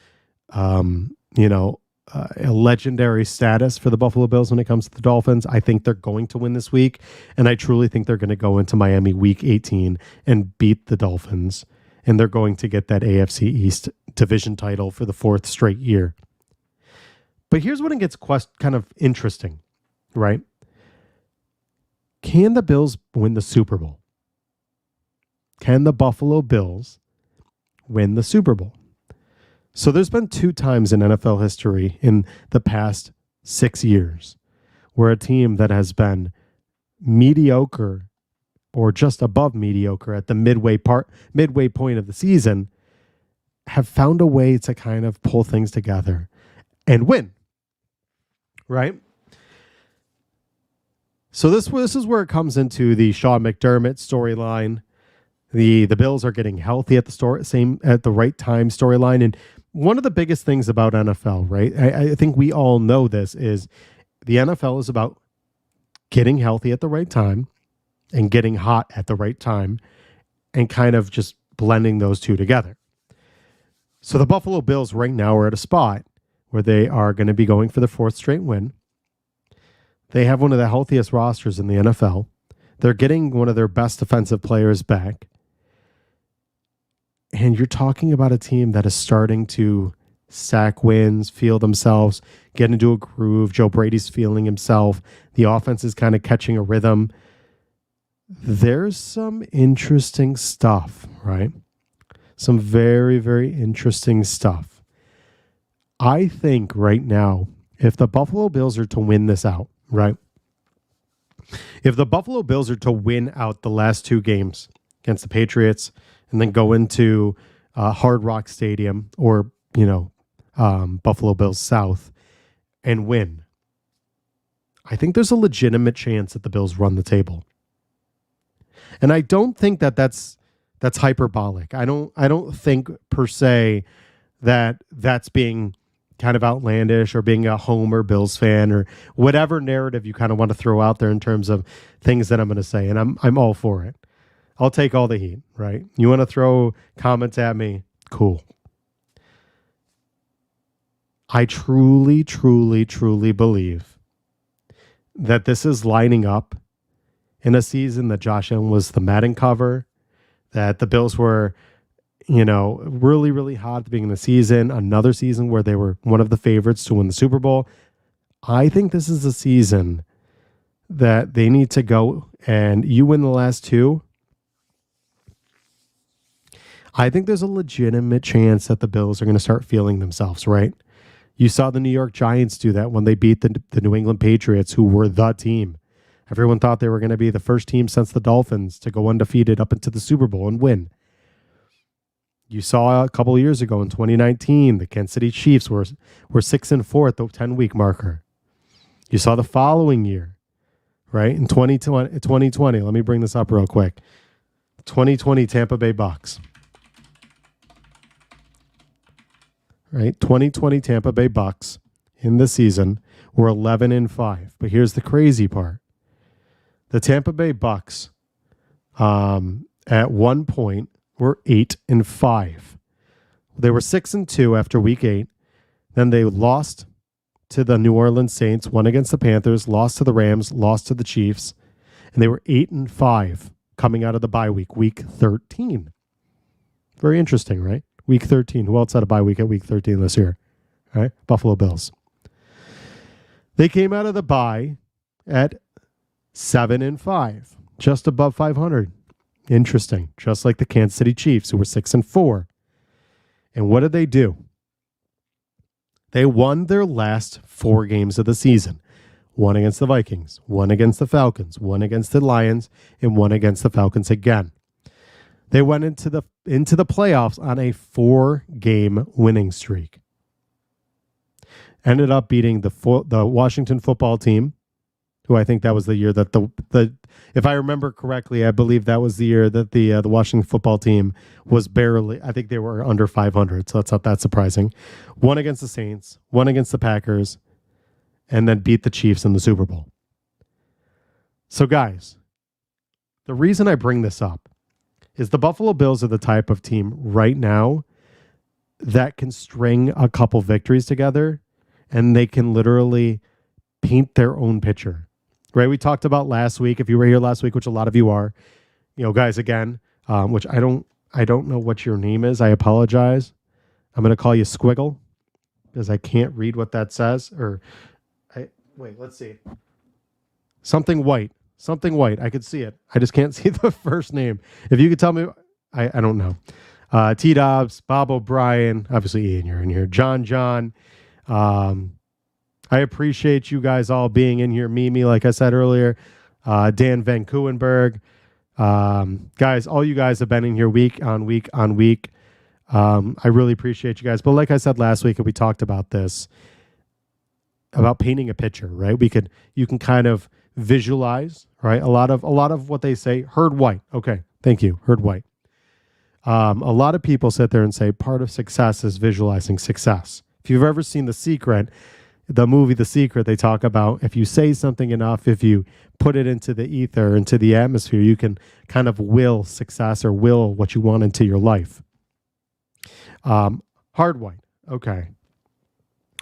a legendary status for the Buffalo Bills when it comes to the Dolphins. I think they're going to win this week, and I truly think they're going to go into Miami week 18 and beat the Dolphins, and they're going to get that AFC East division title for the 4th straight year. But here's when it gets kind of interesting, right? Can the Bills win the Super Bowl? Can the Buffalo Bills win the Super Bowl? So there's been 2 times in NFL history in the past 6 years where a team that has been mediocre or just above mediocre at the midway point of the season have found a way to kind of pull things together and win, right? So this is where it comes into the Sean McDermott storyline. The Bills are getting healthy at the right time storyline. And one of the biggest things about NFL, right? I think we all know this, is the NFL is about getting healthy at the right time and getting hot at the right time and kind of just blending those two together. So the Buffalo Bills right now are at a spot where they are going to be going for the 4th straight win. They have one of the healthiest rosters in the NFL. They're getting one of their best defensive players back. And you're talking about a team that is starting to stack wins, feel themselves, get into a groove. Joe Brady's feeling himself. The offense is kind of catching a rhythm. There's some interesting stuff, right? Some very, very interesting stuff. I think right now, if the Buffalo Bills are to win this out, right? If the Buffalo Bills are to win out the last 2 games against the Patriots and then go into Hard Rock Stadium or, Buffalo Bills South and win, I think there's a legitimate chance that the Bills run the table. And I don't think that's hyperbolic. I don't think per se that that's being kind of outlandish or being a Homer Bills fan or whatever narrative you kind of want to throw out there in terms of things that I'm going to say. And I'm all for it. I'll take all the heat, right? You want to throw comments at me? Cool. I truly, truly, truly believe that this is lining up in a season that Josh Allen was the Madden cover, that the Bills were, really, really hot at the beginning of the season, another season where they were one of the favorites to win the Super Bowl. I think this is a season that they need to go and you win the last 2. I think there's a legitimate chance that the Bills are going to start feeling themselves, right? You saw the New York Giants do that when they beat the New England Patriots, who were the team. Everyone thought they were going to be the first team since the Dolphins to go undefeated up into the Super Bowl and win. You saw a couple of years ago in 2019, the Kansas City Chiefs were 6-4 at the 10-week marker. You saw the following year, right? In 2020, let me bring this up real quick. 2020 Tampa Bay Bucks. Right? 2020 Tampa Bay Bucks in the season were 11-5. But here's the crazy part. The Tampa Bay Bucks at one point were 8-5. They were 6-2 after week 8. Then they lost to the New Orleans Saints, won against the Panthers, lost to the Rams, lost to the Chiefs, and they were 8-5 coming out of the bye week, week 13. Very interesting, right? Week 13. Who else had a bye week at week 13 this year? All right, Buffalo Bills. They came out of the bye at 7-5, just above 500. Interesting. Just like the Kansas City Chiefs, who were 6-4. And what did they do? They won their last 4 games of the season. One against the Vikings, one against the Falcons, one against the Lions, and one against the Falcons again. They went into the playoffs on a 4-game winning streak. Ended up beating the Washington football team, who I think that was the year that the if I remember correctly, I believe that was the year that the Washington football team was barely, I think they were under 500, so that's not that surprising. One against the Saints, one against the Packers, and then beat the Chiefs in the Super Bowl. So guys, the reason I bring this up is the Buffalo Bills are the type of team right now that can string a couple victories together and they can literally paint their own picture. Right? We talked about last week, if you were here last week, which a lot of you are, guys, again, which I don't know what your name is. I apologize. I'm going to call you Squiggle because I can't read what that says. Wait, let's see. Something white. I could see it. I just can't see the first name. If you could tell me, I don't know. T-Dobbs, Bob O'Brien, obviously Ian, you're in here. John. I appreciate you guys all being in here. Mimi, like I said earlier. Dan Van Kuenberg. Guys, all you guys have been in here week on week on week. I really appreciate you guys. But like I said last week, and we talked about this, about painting a picture, right? You can kind of visualize, right? A lot of what they say, Heard White. Okay, thank you, Heard White. A lot of people sit there and say part of success is visualizing success. If you've ever seen The Secret, the movie The Secret, they talk about if you say something enough, if you put it into the ether, into the atmosphere, you can kind of will success or will what you want into your life. Hard White. Okay.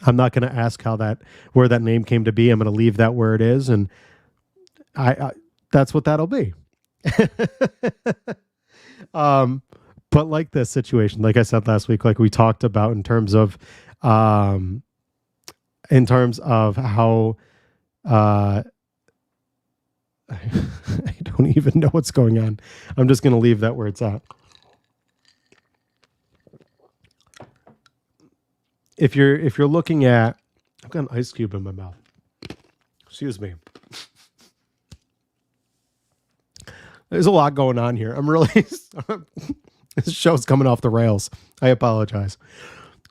I'm not going to ask where that name came to be. I'm going to leave that where it is, and I that's what that'll be. But like this situation, like I said last week, like we talked about in terms of how I don't even know what's going on. I'm just going to leave that where it's at. If you're looking at, I've got an ice cube in my mouth. Excuse me. There's a lot going on here. I'm really this show's coming off the rails. I apologize.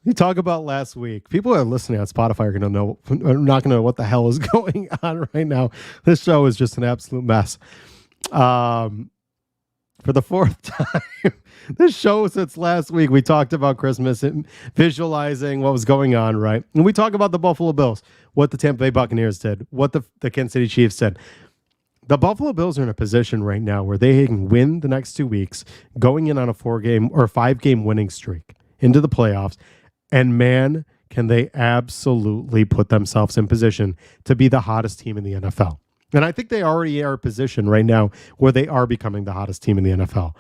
You talk about last week. People who are listening on Spotify are not going to know what the hell is going on right now. This show is just an absolute mess. For the 4th time, this show since last week, we talked about Christmas and visualizing what was going on, right? And we talk about the Buffalo Bills, what the Tampa Bay Buccaneers did, what the Kansas City Chiefs did. The Buffalo Bills are in a position right now where they can win the next 2 weeks, going in on a 4-game or 5-game winning streak into the playoffs. And man, can they absolutely put themselves in position to be the hottest team in the NFL. And I think they already are in a position right now where they are becoming the hottest team in the NFL.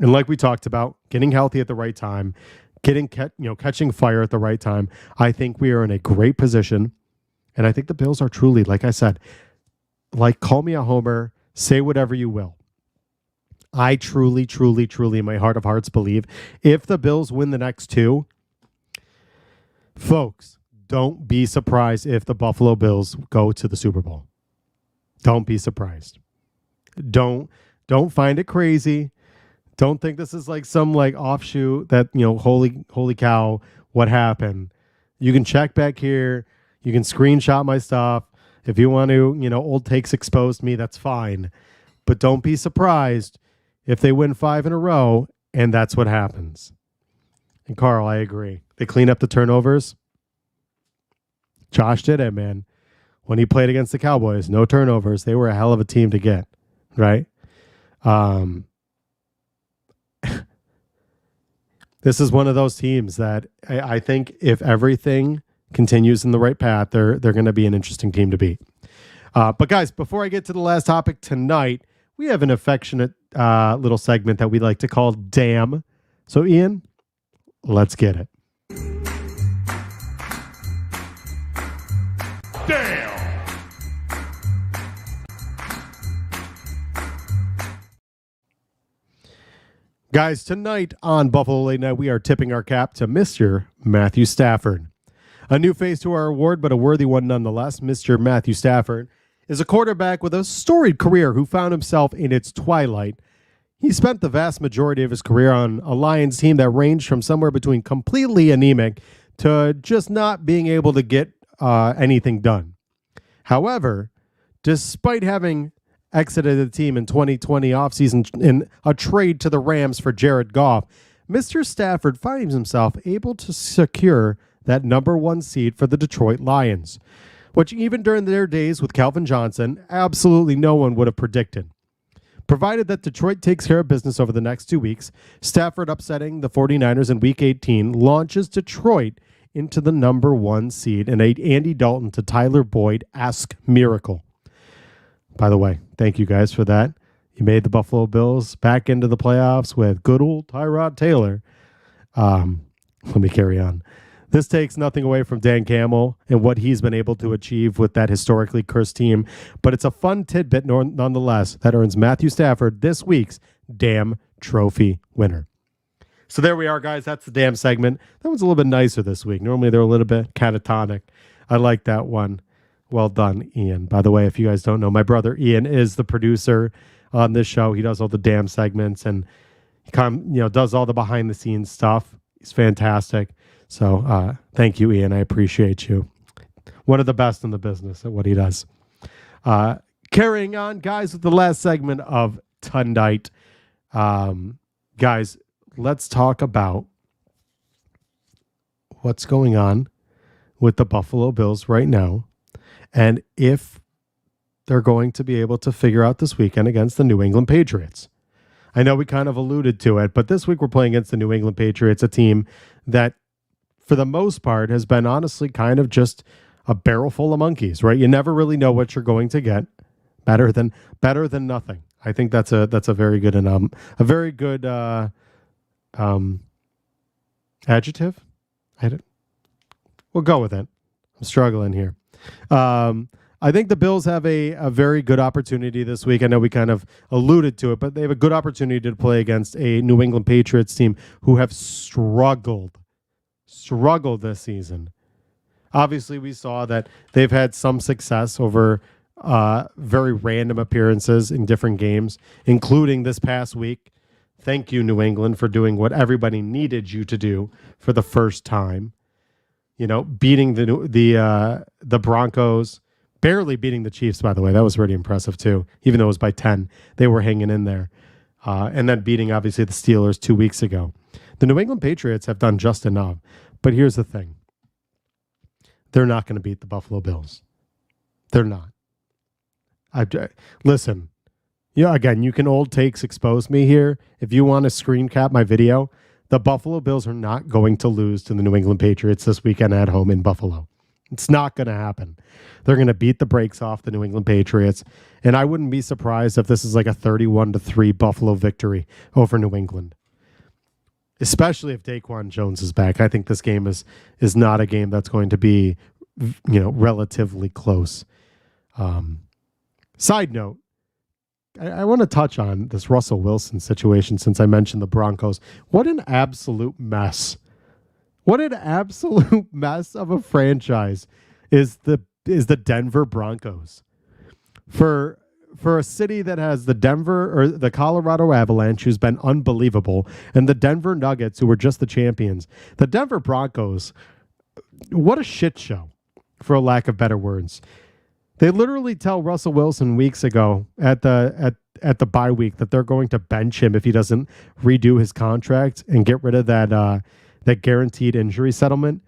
And like we talked about, getting healthy at the right time, catching fire at the right time. I think we are in a great position. And I think the Bills are truly, like I said, like call me a homer, say whatever you will. I truly, truly, truly, in my heart of hearts, believe if the Bills win the next 2, folks, don't be surprised if the Buffalo Bills go to the Super Bowl. Don't be surprised. Don't find it crazy. Don't think this is like some like offshoot that, holy cow, what happened? You can check back here. You can screenshot my stuff. If you want to, old takes exposed me, that's fine. But don't be surprised if they win 5 in a row and that's what happens. And Carl, I agree. They clean up the turnovers. Josh did it, man. When he played against the Cowboys, no turnovers. They were a hell of a team to get, right? This is one of those teams that I think if everything continues in the right path, they're going to be an interesting team to beat. But guys, before I get to the last topic tonight, we have an affectionate little segment that we like to call Damn. So Ian, let's get it. Damn! Guys, tonight on Buffalo Late Night, we are tipping our cap to Mr. Matthew Stafford. A new face to our award, but a worthy one nonetheless. Mr. Matthew Stafford is a quarterback with a storied career who found himself in its twilight. He spent the vast majority of his career on a Lions team that ranged from somewhere between completely anemic to just not being able to get anything done. However, despite having exited the team in 2020 offseason in a trade to the Rams for Jared Goff, Mr. Stafford finds himself able to secure that number 1 seed for the Detroit Lions, which even during their days with Calvin Johnson, absolutely no one would have predicted. Provided that Detroit takes care of business over the next 2 weeks, Stafford upsetting the 49ers in Week 18 launches Detroit into the number 1 seed in a Andy Dalton to Tyler Boyd-esque miracle. By the way, thank you guys for that. You made the Buffalo Bills back into the playoffs with good old Tyrod Taylor. Let me carry on. This takes nothing away from Dan Campbell and what he's been able to achieve with that historically cursed team, but it's a fun tidbit nonetheless that earns Matthew Stafford this week's Damn Trophy winner. So there we are, guys. That's the Damn segment. That one's a little bit nicer this week. Normally they're a little bit catatonic. I like that one. Well done, Ian. By the way, if you guys don't know, my brother Ian is the producer on this show. He does all the Damn segments and he does all the behind the scenes stuff. He's fantastic. So thank you, Ian. I appreciate you. One of the best in the business at what he does. Carrying on, guys, with the last segment of tonight. Guys, let's talk about what's going on with the Buffalo Bills right now. And if they're going to be able to figure out this weekend against the New England Patriots. I know we kind of alluded to it, but this week we're playing against the New England Patriots, a team that, for the most part, has been honestly kind of just a barrel full of monkeys, right? You never really know what you're going to get. Better than nothing. I think that's a very good and a very good adjective. We'll go with it. I'm struggling here. I think the Bills have a very good opportunity this week. I know we kind of alluded to it, but they have a good opportunity to play against a New England Patriots team who have struggled this season. Obviously, we saw that they've had some success over very random appearances in different games, including this past week. Thank you, New England, for doing what everybody needed you to do for the first time. Beating the Broncos, barely beating the Chiefs, by the way. That was really impressive, too. Even though it was by 10, they were hanging in there. And then beating, obviously, the Steelers 2 weeks ago. The New England Patriots have done just enough. But here's the thing. They're not going to beat the Buffalo Bills. They're not. Listen, again, you can old takes expose me here. If you want to screen cap my video, the Buffalo Bills are not going to lose to the New England Patriots this weekend at home in Buffalo. It's not going to happen. They're going to beat the brakes off the New England Patriots, and I wouldn't be surprised if this is like a 31-3 Buffalo victory over New England. Especially if Daquan Jones is back. I think this game is not a game that's going to be, relatively close. Side note, I want to touch on this Russell Wilson situation since I mentioned the Broncos. What an absolute mess What an absolute mess of a franchise is the Denver Broncos. For a city that has the Denver or the Colorado Avalanche, who's been unbelievable, and the Denver Nuggets, who were just the champions, the Denver Broncos, what a shit show, for a lack of better words. They literally tell Russell Wilson weeks ago at the bye week that they're going to bench him if he doesn't redo his contract and get rid of that guaranteed injury settlement.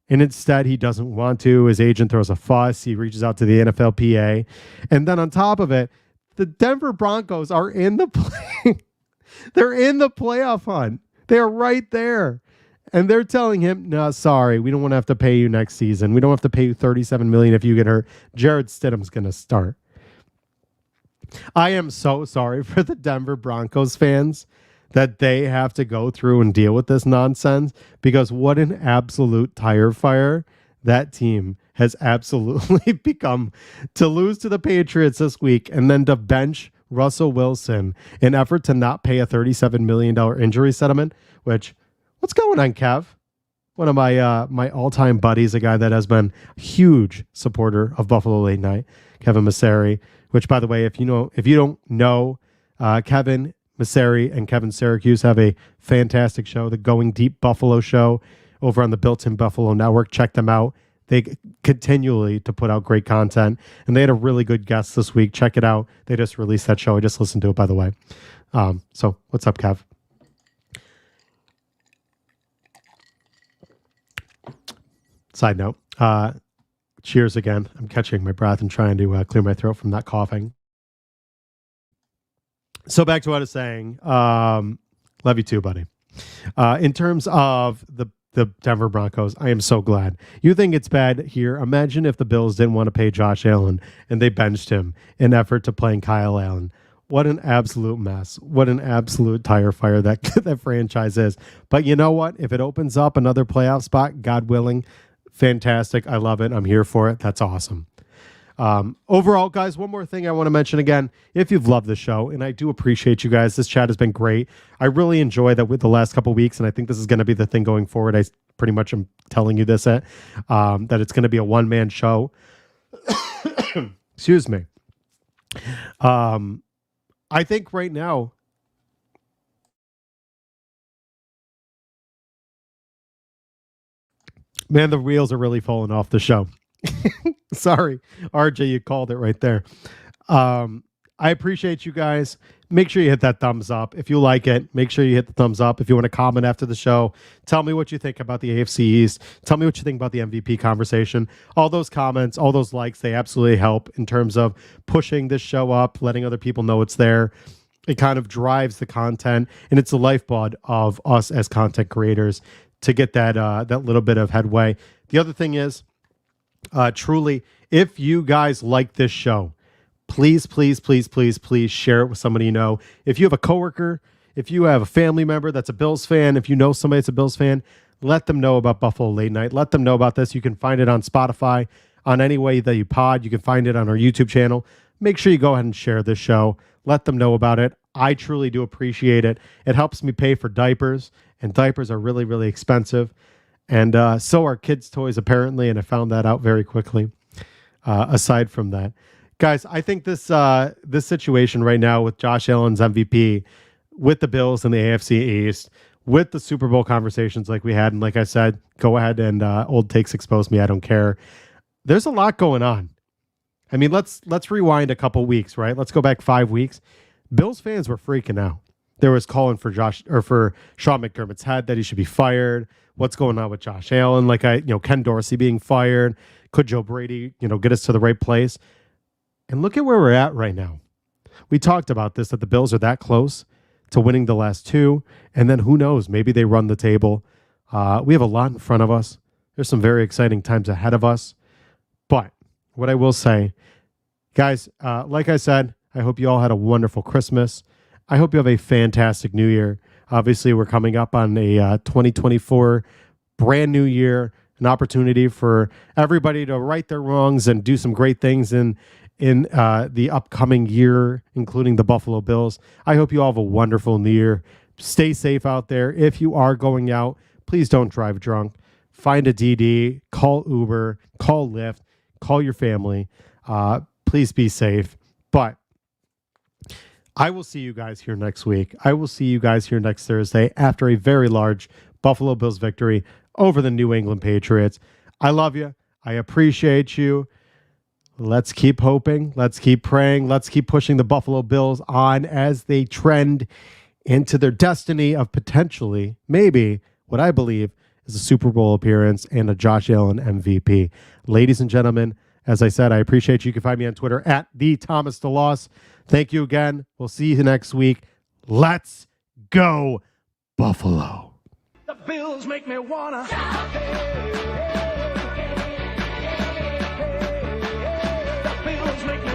And instead, he doesn't want to. His agent throws a fuss. He reaches out to the NFLPA. And then on top of it, the Denver Broncos are in the they're in the playoff hunt. They're right there. And they're telling him, no, sorry, we don't want to have to pay you next season. We don't have to pay you $37 million if you get hurt. Jared Stidham's going to start. I am so sorry for the Denver Broncos fans that they have to go through and deal with this nonsense, because what an absolute tire fire that team has absolutely become. To lose to the Patriots this week and then to bench Russell Wilson in effort to not pay a $37 million injury settlement, which, what's going on, Kev? One of my my all-time buddies, a guy that has been a huge supporter of Buffalo Late Night, Kevin Masseri, which, by the way, if you don't know, Kevin Masseri and Kevin Syracuse have a fantastic show, the Going Deep Buffalo Show, over on the Built-in Buffalo Network. Check them out. They continually to put out great content, and they had a really good guest this week. Check it out. They just released that show. I just listened to it, by the way. So what's up, Kev? Side note, cheers again. I'm catching my breath and trying to clear my throat from that coughing. So back to what I was saying. Love you too, buddy. In terms of the Denver Broncos, I am so glad. You think it's bad here? Imagine if the Bills didn't want to pay Josh Allen and they benched him in effort to playing Kyle Allen. What an absolute mess. What an absolute tire fire that franchise is. But you know what? If it opens up another playoff spot, God willing, fantastic. I love it. I'm here for it. That's awesome. Overall, guys, one more thing I want to mention again. If you've loved the show, and I do appreciate you guys, this chat has been great. I really enjoy that with the last couple of weeks, and I think this is going to be the thing going forward. I pretty much am telling you this, that it's going to be a one-man show. Excuse me. I think right now, man, the wheels are really falling off the show. Sorry, RJ, you called it right there. I appreciate you guys. Make sure you hit that thumbs up. If you like it, make sure you hit the thumbs up. If you want to comment after the show, tell me what you think about the AFC East. Tell me what you think about the MVP conversation. All those comments, all those likes, they absolutely help in terms of pushing this show up, letting other people know it's there. It kind of drives the content, and it's the lifeblood of us as content creators to get that little bit of headway. The other thing is, truly, if you guys like this show, please share it with somebody you know. If you have a coworker, if you have a family member that's a Bills fan, if you know somebody that's a Bills fan, let them know about Buffalo Late Night. Let them know about this. You can find it on Spotify, on any way that you pod. You can find it on our YouTube channel. Make sure you go ahead and share this show. Let them know about it. I truly do appreciate it. It helps me pay for diapers, and diapers are really, really expensive. And so are kids' toys, apparently, and I found that out very quickly. Aside from that, guys, I think this situation right now with Josh Allen's MVP, with the Bills and the AFC East, with the Super Bowl conversations like we had, and like I said, go ahead and old takes expose me. I don't care. There's a lot going on. I mean, let's rewind a couple weeks, right? Let's go back 5 weeks. Bills fans were freaking out. There was calling for Sean McDermott's head, that he should be fired. What's going on with Josh Allen? Ken Dorsey being fired. Could Joe Brady, get us to the right place? And look at where we're at right now. We talked about this, that the Bills are that close to winning the last two. And then who knows? Maybe they run the table. We have a lot in front of us. There's some very exciting times ahead of us. But what I will say, guys, like I said, I hope you all had a wonderful Christmas. I hope you have a fantastic New Year. Obviously, we're coming up on a 2024 brand new year, an opportunity for everybody to right their wrongs and do some great things in the upcoming year, including the Buffalo Bills. I hope you all have a wonderful New Year. Stay safe out there. If you are going out, please don't drive drunk. Find a DD, call Uber, call Lyft, call your family. Please be safe. But I will see you guys here next week. I will see you guys here next Thursday after a very large Buffalo Bills victory over the New England Patriots. I love you. I appreciate you. Let's keep hoping. Let's keep praying. Let's keep pushing the Buffalo Bills on as they trend into their destiny of potentially, maybe, what I believe is a Super Bowl appearance and a Josh Allen MVP. Ladies and gentlemen, as I said, I appreciate you. You can find me on Twitter at @ThomasDeLoss. Thank you again. We'll see you next week. Let's go, Buffalo. The Bills make me wanna. The Bills make me